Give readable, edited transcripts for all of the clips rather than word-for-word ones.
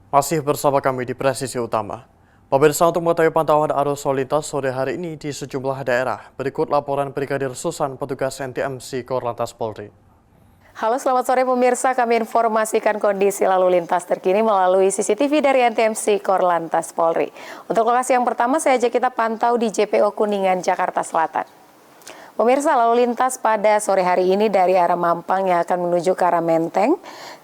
Masih bersama kami di Presisi Utama. Pemirsa, untuk mengetahui pantauan arus lalu lintas sore hari ini di sejumlah daerah, berikut laporan Brigadir Susan, petugas NTMC Korlantas Polri. Halo, selamat sore pemirsa. Kami informasikan kondisi lalu lintas terkini melalui CCTV dari NTMC Korlantas Polri. Untuk lokasi yang pertama, saya ajak kita pantau di JPO Kuningan, Jakarta Selatan. Pemirsa, lalu lintas pada sore hari ini dari arah Mampang yang akan menuju ke arah Menteng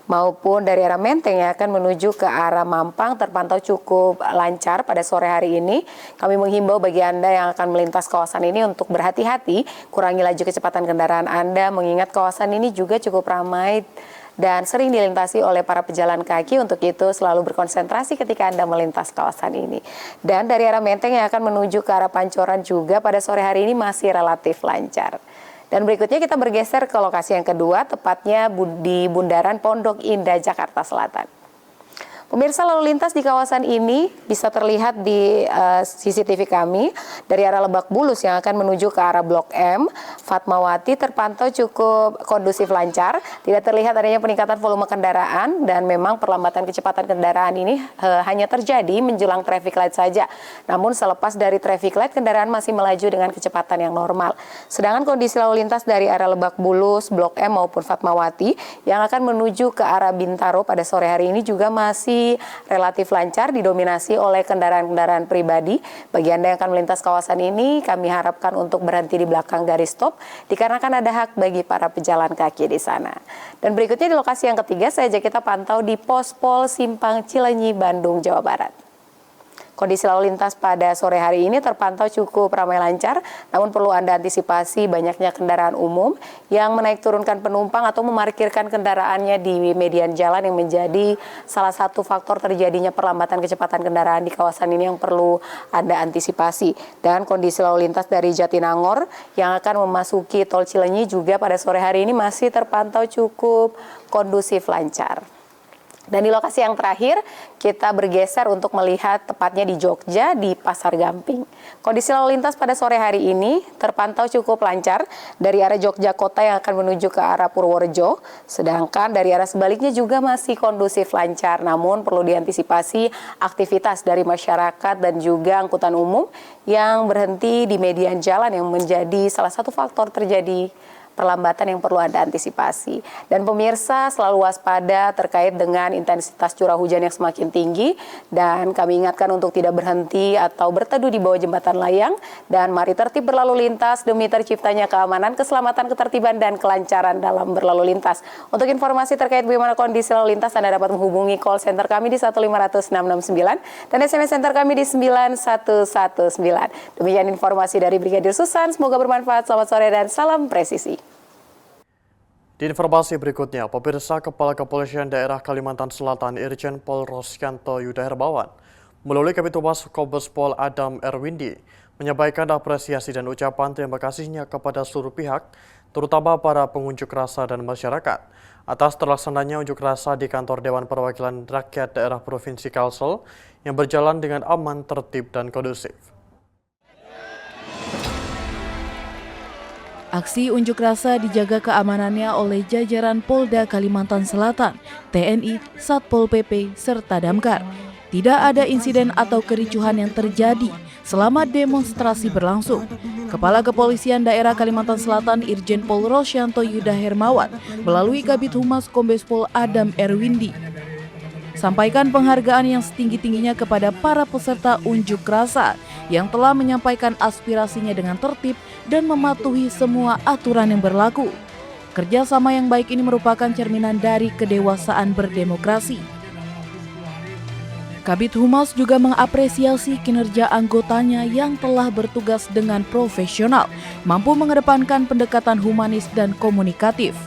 maupun dari arah Menteng yang akan menuju ke arah Mampang terpantau cukup lancar pada sore hari ini. Kami menghimbau bagi Anda yang akan melintas kawasan ini untuk berhati-hati, kurangi laju kecepatan kendaraan Anda, mengingat kawasan ini juga cukup ramai dan sering dilintasi oleh para pejalan kaki. Untuk itu selalu berkonsentrasi ketika Anda melintas kawasan ini. Dan dari arah Menteng yang akan menuju ke arah Pancoran juga pada sore hari ini masih relatif lancar. Dan berikutnya kita bergeser ke lokasi yang kedua, tepatnya di Bundaran Pondok Indah, Jakarta Selatan. Pemirsa, lalu lintas di kawasan ini bisa terlihat di CCTV kami dari arah Lebak Bulus yang akan menuju ke arah Blok M, Fatmawati terpantau cukup kondusif lancar, tidak terlihat adanya peningkatan volume kendaraan dan memang perlambatan kecepatan kendaraan ini hanya terjadi menjelang traffic light saja. Namun selepas dari traffic light kendaraan masih melaju dengan kecepatan yang normal. Sedangkan kondisi lalu lintas dari arah Lebak Bulus, Blok M maupun Fatmawati yang akan menuju ke arah Bintaro pada sore hari ini juga masih relatif lancar, didominasi oleh kendaraan-kendaraan pribadi. Bagi Anda yang akan melintas kawasan ini, kami harapkan untuk berhenti di belakang garis stop, dikarenakan ada hak bagi para pejalan kaki di sana. Dan berikutnya di lokasi yang ketiga, saya ajak kita pantau di Pospol Simpang Cilenyi, Bandung, Jawa Barat. Kondisi lalu lintas pada sore hari ini terpantau cukup ramai lancar, namun perlu Anda antisipasi banyaknya kendaraan umum yang menaik turunkan penumpang atau memarkirkan kendaraannya di median jalan yang menjadi salah satu faktor terjadinya perlambatan kecepatan kendaraan di kawasan ini yang perlu Anda antisipasi. Dan kondisi lalu lintas dari Jatinangor yang akan memasuki Tol Cilenyi juga pada sore hari ini masih terpantau cukup kondusif lancar. Dan di lokasi yang terakhir, kita bergeser untuk melihat tepatnya di Jogja, di Pasar Gamping. Kondisi lalu lintas pada sore hari ini terpantau cukup lancar dari arah Jogja Kota yang akan menuju ke arah Purworejo. Sedangkan dari arah sebaliknya juga masih kondusif lancar, namun perlu diantisipasi aktivitas dari masyarakat dan juga angkutan umum yang berhenti di median jalan yang menjadi salah satu faktor terjadi perlambatan yang perlu Anda antisipasi. Dan pemirsa selalu waspada terkait dengan intensitas curah hujan yang semakin tinggi, dan kami ingatkan untuk tidak berhenti atau berteduh di bawah jembatan layang, dan mari tertib berlalu lintas demi terciptanya keamanan, keselamatan, ketertiban, dan kelancaran dalam berlalu lintas. Untuk informasi terkait bagaimana kondisi lalu lintas, Anda dapat menghubungi call center kami di 1500669 dan SMS center kami di 9119. Demikian informasi dari Brigadir Susan, semoga bermanfaat. Selamat sore dan salam presisi. Di informasi berikutnya, pemirsa, Kepala Kepolisian Daerah Kalimantan Selatan Irjen Pol Rosyanto Yuda Hermawan melalui Kabid Humas Kombes Pol Adam Erwindi menyampaikan apresiasi dan ucapan terima kasihnya kepada seluruh pihak, terutama para pengunjuk rasa dan masyarakat, atas terlaksananya unjuk rasa di kantor Dewan Perwakilan Rakyat Daerah Provinsi Kalsel yang berjalan dengan aman, tertib, dan kondusif. Aksi unjuk rasa dijaga keamanannya oleh jajaran Polda Kalimantan Selatan, TNI, Satpol PP, serta Damkar. Tidak ada insiden atau kericuhan yang terjadi selama demonstrasi berlangsung. Kepala Kepolisian Daerah Kalimantan Selatan Irjen Pol Rosyanto Yuda Hermawan melalui Kabid Humas Kombes Pol Adam Erwindi sampaikan penghargaan yang setinggi-tingginya kepada para peserta unjuk rasa yang telah menyampaikan aspirasinya dengan tertib dan mematuhi semua aturan yang berlaku. Kerjasama yang baik ini merupakan cerminan dari kedewasaan berdemokrasi. Kabid Humas juga mengapresiasi kinerja anggotanya yang telah bertugas dengan profesional, mampu mengedepankan pendekatan humanis dan komunikatif,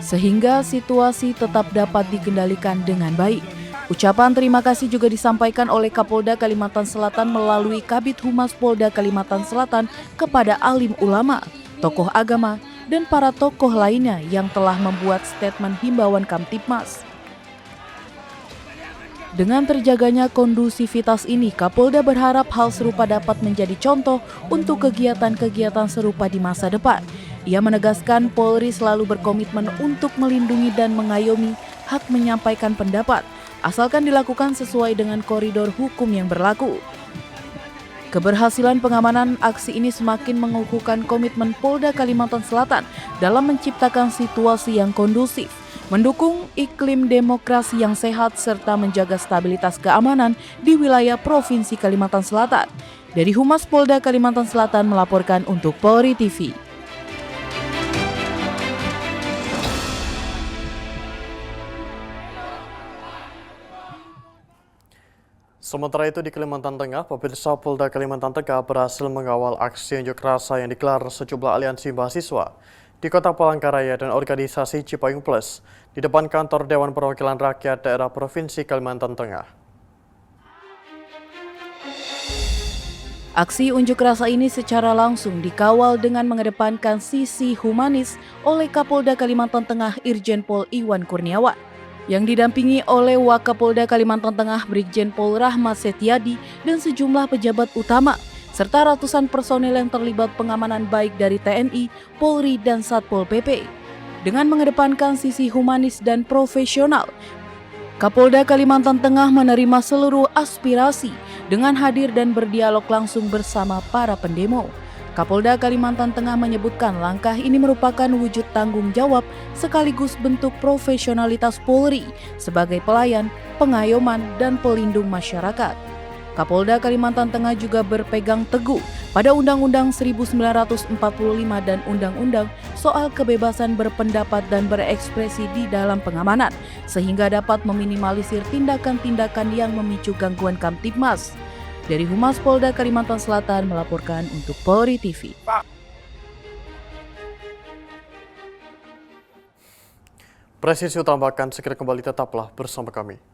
sehingga situasi tetap dapat dikendalikan dengan baik. Ucapan terima kasih juga disampaikan oleh Kapolda Kalimantan Selatan melalui Kabid Humas Polda Kalimantan Selatan kepada alim ulama, tokoh agama, dan para tokoh lainnya yang telah membuat statement himbauan Kamtibmas. Dengan terjaganya kondusivitas ini, Kapolda berharap hal serupa dapat menjadi contoh untuk kegiatan-kegiatan serupa di masa depan. Ia menegaskan Polri selalu berkomitmen untuk melindungi dan mengayomi hak menyampaikan pendapat, asalkan dilakukan sesuai dengan koridor hukum yang berlaku. Keberhasilan pengamanan aksi ini semakin mengukuhkan komitmen Polda Kalimantan Selatan dalam menciptakan situasi yang kondusif, mendukung iklim demokrasi yang sehat serta menjaga stabilitas keamanan di wilayah Provinsi Kalimantan Selatan. Dari Humas Polda Kalimantan Selatan melaporkan untuk Polri TV. Sementara itu di Kalimantan Tengah, pemirsa Polda Kalimantan Tengah berhasil mengawal aksi unjuk rasa yang digelar sejumlah aliansi mahasiswa di Kota Palangkaraya dan organisasi Cipayung Plus di depan kantor Dewan Perwakilan Rakyat Daerah Provinsi Kalimantan Tengah. Aksi unjuk rasa ini secara langsung dikawal dengan mengedepankan sisi humanis oleh Kapolda Kalimantan Tengah Irjen Pol Iwan Kurniawan, yang didampingi oleh Wakapolda Kalimantan Tengah Brigjen Pol Rahmat Setiadi dan sejumlah pejabat utama, serta ratusan personel yang terlibat pengamanan baik dari TNI, Polri, dan Satpol PP. Dengan mengedepankan sisi humanis dan profesional, Kapolda Kalimantan Tengah menerima seluruh aspirasi dengan hadir dan berdialog langsung bersama para pendemo. Kapolda Kalimantan Tengah menyebutkan langkah ini merupakan wujud tanggung jawab sekaligus bentuk profesionalitas Polri sebagai pelayan, pengayoman, dan pelindung masyarakat. Kapolda Kalimantan Tengah juga berpegang teguh pada Undang-Undang 1945 dan Undang-Undang soal kebebasan berpendapat dan berekspresi di dalam pengamanan, sehingga dapat meminimalisir tindakan-tindakan yang memicu gangguan Kamtibmas. Dari Humas Polda Kalimantan Selatan melaporkan untuk Polri TV. Presisi utamakan segera kembali, tetaplah bersama kami.